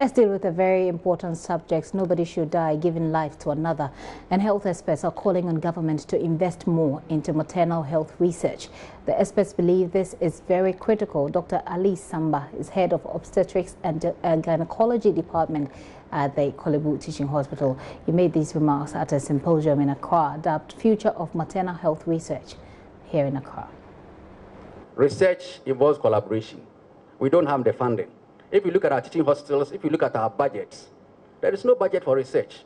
Let's deal with a very important subject. Nobody should die giving life to another. And health experts are calling on government to invest more into maternal health research. The experts believe this is very critical. Dr. Ali Samba is head of obstetrics and gynecology department at the Kolebu Teaching Hospital. He made these remarks at a symposium in Accra dubbed Future of Maternal Health Research here in Accra. Research involves collaboration. We don't have the funding. If you look at our teaching hospitals, if you look at our budgets, there is no budget for research.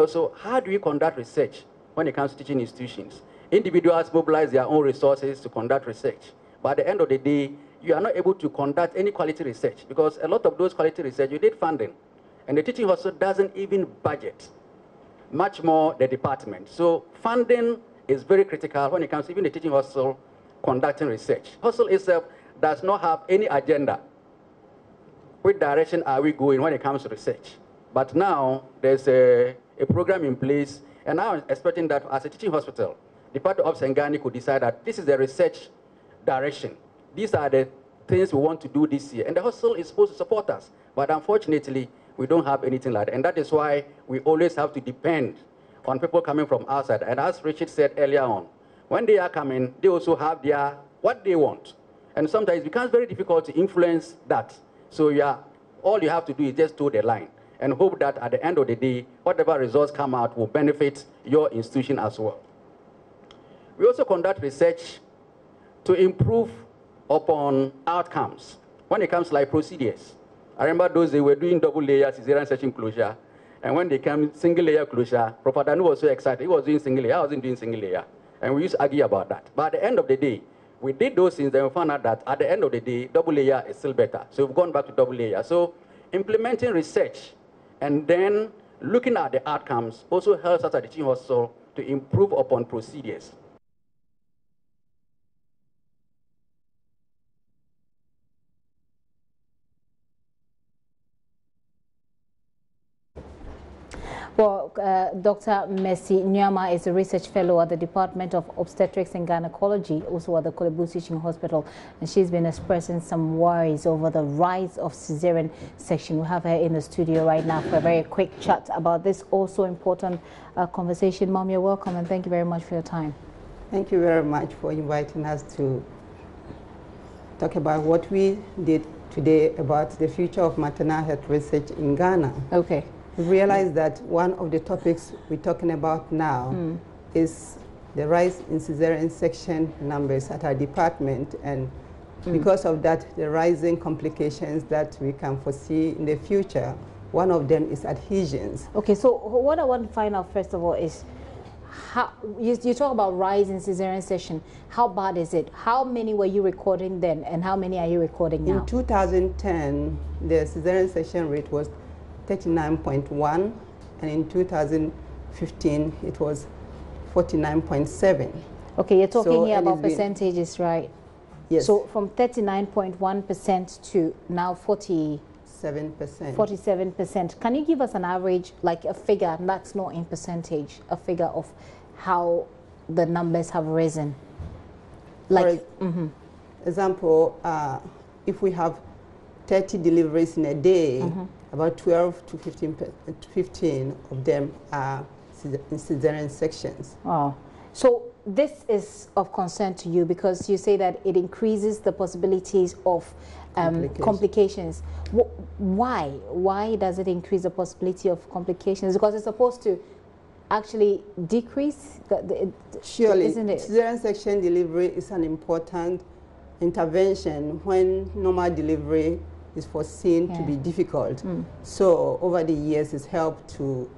So how do we conduct research when it comes to teaching institutions? Individuals mobilize their own resources to conduct research. But at the end of the day, you are not able to conduct any quality research because a lot of those quality research, you need funding. And the teaching hospital doesn't even budget, much more the department. So funding is very critical when it comes to even the teaching hospital conducting research. Hospital itself does not have any agenda. Which direction are we going when it comes to research? But now there's a program in place, and now I'm expecting that as a teaching hospital, the Department of Sengani could decide that this is the research direction. These are the things we want to do this year. And the hospital is supposed to support us. But unfortunately, we don't have anything like that. And that is why we always have to depend on people coming from outside. And as Richard said earlier on, when they are coming, they also have what they want. And sometimes it becomes very difficult to influence that. So all you have to do is just toe the line and hope that at the end of the day, whatever results come out will benefit your institution as well. We also conduct research to improve upon outcomes when it comes to like procedures. I remember those days we were doing double layer cesarean section closure, and when they came single layer closure, Prof. Danu was so excited. He was doing single layer, I wasn't doing single layer. And we used to argue about that. But at the end of the day, we did those things, then we found out that at the end of the day, double layer is still better. So we've gone back to double layer. So implementing research and then looking at the outcomes also helps us at the teaching hospital to improve upon procedures. Well, Dr. Mercy Nyama is a research fellow at the Department of Obstetrics and Gynecology, also at the Kolebu Teaching Hospital, and she's been expressing some worries over the rise of cesarean section. We have her in the studio right now for a very quick chat about this also important conversation. Mom, you're welcome, and thank you very much for your time. Thank you very much for inviting us to talk about what we did today about the future of maternal health research in Ghana. Okay. We realize that one of the topics we're talking about now is the rise in cesarean section numbers at our department, and because of that, the rising complications that we can foresee in the future. One of them is adhesions. Okay, so what I want to find out first of all is, how you talk about rise in cesarean section. How bad is it? How many were you recording then, and how many are you recording now? In 2010, the cesarean section rate was 39.1, and in 2015 it was 49.7. Okay, you're talking here about percentages, right? Yes. So from 39.1% to now 47%. 47%. Can you give us an average, like a figure, and that's not in percentage, a figure of how the numbers have risen? Like, for example, if we have 30 deliveries in a day, about 12 to 15 of them are in cesarean sections. Oh, so this is of concern to you because you say that it increases the possibilities of complications. Why? Why does it increase the possibility of complications? Because it's supposed to actually decrease, surely, isn't it? Cesarean section delivery is an important intervention when normal delivery is foreseen to be difficult. So over the years, it's helped to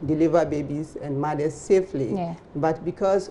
deliver babies and mothers safely. But because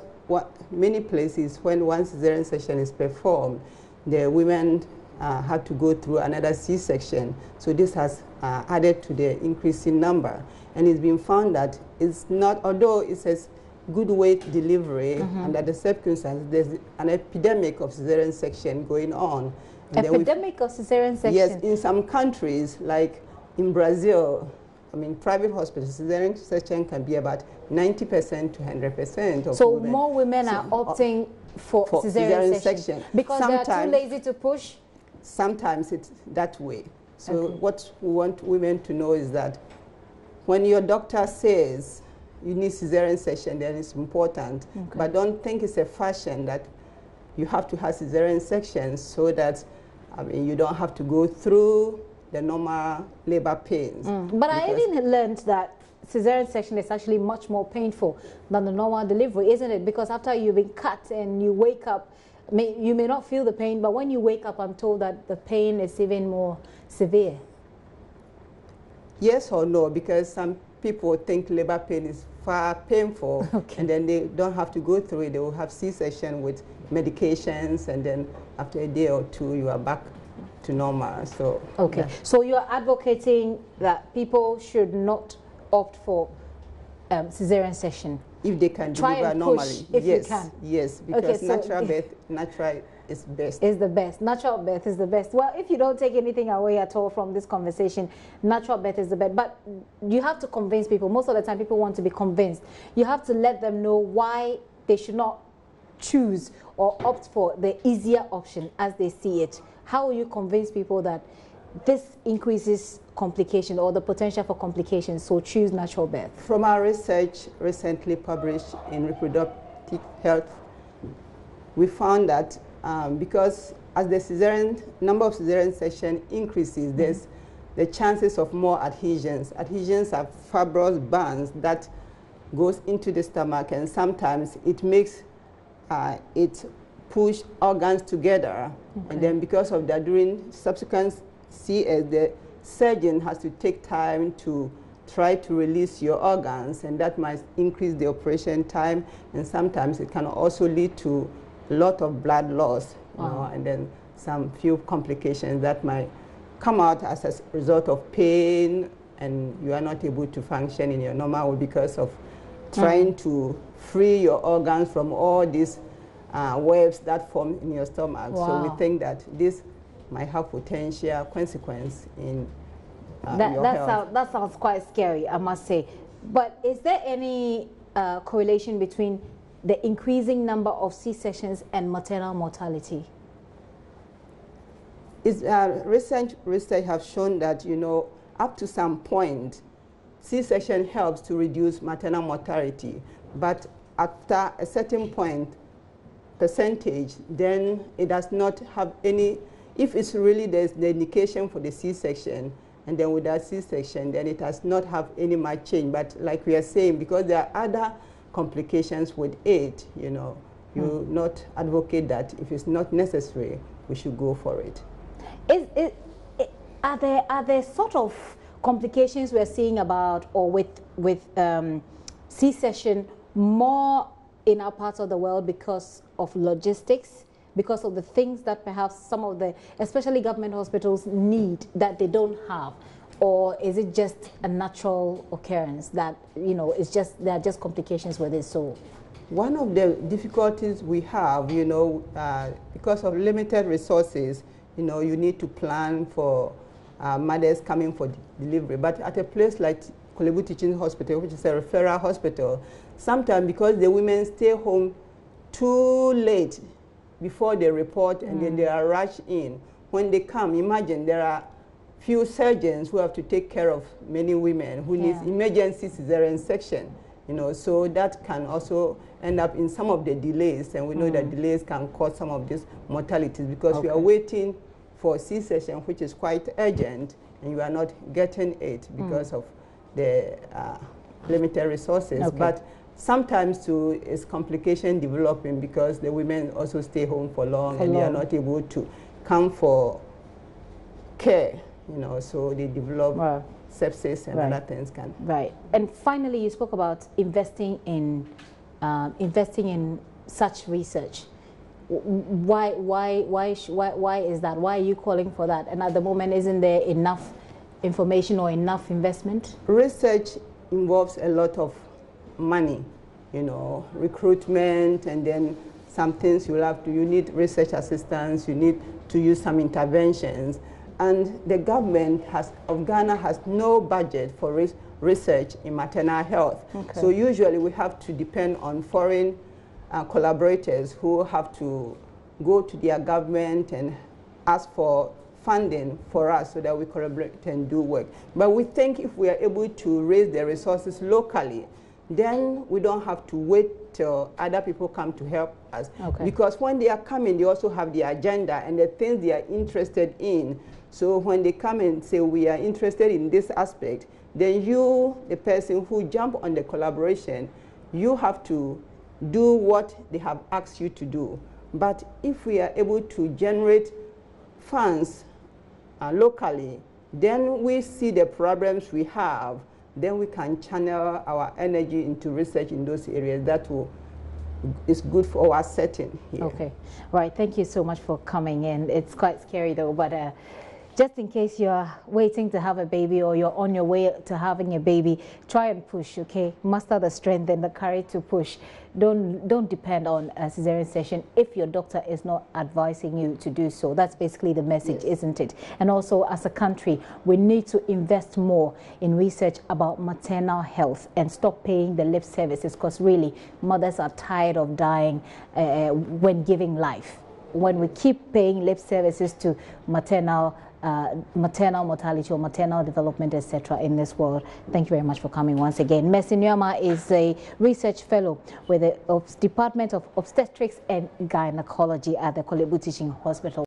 many places, when one cesarean section is performed, the women have to go through another C-section. So this has added to the increasing number. And it's been found that it's not, although it says good weight delivery, under the circumstances, there's an epidemic of cesarean section going on. Epidemic of cesarean section? Yes, in some countries, like in Brazil, I mean, private hospitals, cesarean section can be about 90% to 100% of so women. More women are opting for cesarean section because they are too lazy to push? Sometimes it's that way. So what we want women to know is that when your doctor says you need cesarean section, then it's important. But don't think it's a fashion that you have to have cesarean sections so that, I mean, you don't have to go through the normal labor pains. But I even learned that cesarean section is actually much more painful than the normal delivery, isn't it? Because after you've been cut and you wake up, you may not feel the pain, but when you wake up, I'm told that the pain is even more severe. Yes or no, because some people think labor pain is far painful, and then they don't have to go through it. They will have C-section with medications, and then after a day or two, you are back to normal. So so you're advocating that people should not opt for cesarean section if they can deliver normally. If you can. Yes, because natural birth, natural is best. Is the best. Natural birth is the best. Well, if you don't take anything away at all from this conversation, natural birth is the best. But you have to convince people. Most of the time, people want to be convinced. You have to let them know why they should not choose or opt for the easier option as they see it. How will you convince people that this increases complication or the potential for complications, so choose natural birth? From our research recently published in Reproductive Health, we found that because as the number of cesarean sections increases, there's the chances of more adhesions. Adhesions are fibrous bands that goes into the stomach, and sometimes it makes it push organs together, and then because of that, during subsequent CS, the surgeon has to take time to try to release your organs, and that might increase the operation time, and sometimes it can also lead to a lot of blood loss, you know, and then some few complications that might come out as a result of pain, and you are not able to function in your normal way because of trying to free your organs from all these webs that form in your stomach. So we think that this might have potential consequence in your health. That sounds quite scary, I must say. But is there any correlation between the increasing number of C-sections and maternal mortality? Recent research have shown that, you know, up to some point, C-section helps to reduce maternal mortality, but after a certain percentage, then it does not have any. If it's really there's the indication for the C-section, and then with that C-section, then it does not have any much change. But like we are saying, because there are other complications with it, you know, you not advocate that if it's not necessary, we should go for it. Are there sort of complications we're seeing about or with C-section more in our parts of the world because of logistics, because of the things that perhaps some of the, especially government hospitals, need that they don't have? Or is it just a natural occurrence that, you know, there are just complications with it? So one of the difficulties we have, you know, because of limited resources, you know, you need to plan for mothers coming for delivery. But at a place like Kolebu Teaching Hospital, which is a referral hospital, sometimes because the women stay home too late before they report, and then they are rushed in. When they come, imagine there are few surgeons who have to take care of many women who need emergency cesarean section, you know, so that can also end up in some of the delays, and we know that delays can cause some of these mortalities because we are waiting for C-section, which is quite urgent, and you are not getting it because of the limited resources. But sometimes too is complication developing because the women also stay home for long and they are not able to come for care, you know, so they develop sepsis and other things can. And finally, you spoke about investing in such research. Why is that? Why are you calling for that? And at the moment, isn't there enough information or enough investment? Research involves a lot of money, you know, recruitment, and then some things you need research assistance, you need to use some interventions. And the government of Ghana has no budget for research in maternal health. So usually we have to depend on foreign collaborators who have to go to their government and ask for funding for us so that we collaborate and do work. But we think if we are able to raise the resources locally, then we don't have to wait till other people come to help us. Okay. Because when they are coming, they also have the agenda and the things they are interested in. So when they come and say, we are interested in this aspect, then you, the person who jump on the collaboration, you have to do what they have asked you to do. But if we are able to generate funds locally, then we see the problems we have, then we can channel our energy into research in those areas. That is good for our setting here. Okay, right. Thank you so much for coming in. It's quite scary though, but just in case you're waiting to have a baby or you're on your way to having a baby, try and push, okay? Muster the strength and the courage to push. Don't depend on a cesarean section if your doctor is not advising you to do so. That's basically the message, yes, isn't it? And also, as a country, we need to invest more in research about maternal health and stop paying the lip services, because really, mothers are tired of dying when giving life. When we keep paying lip services to maternal mortality or maternal development, etc. in this world. Thank you very much for coming once again. Mercy Nyama is a research fellow with the Department of Obstetrics and Gynecology at the Korle Bu Teaching Hospital.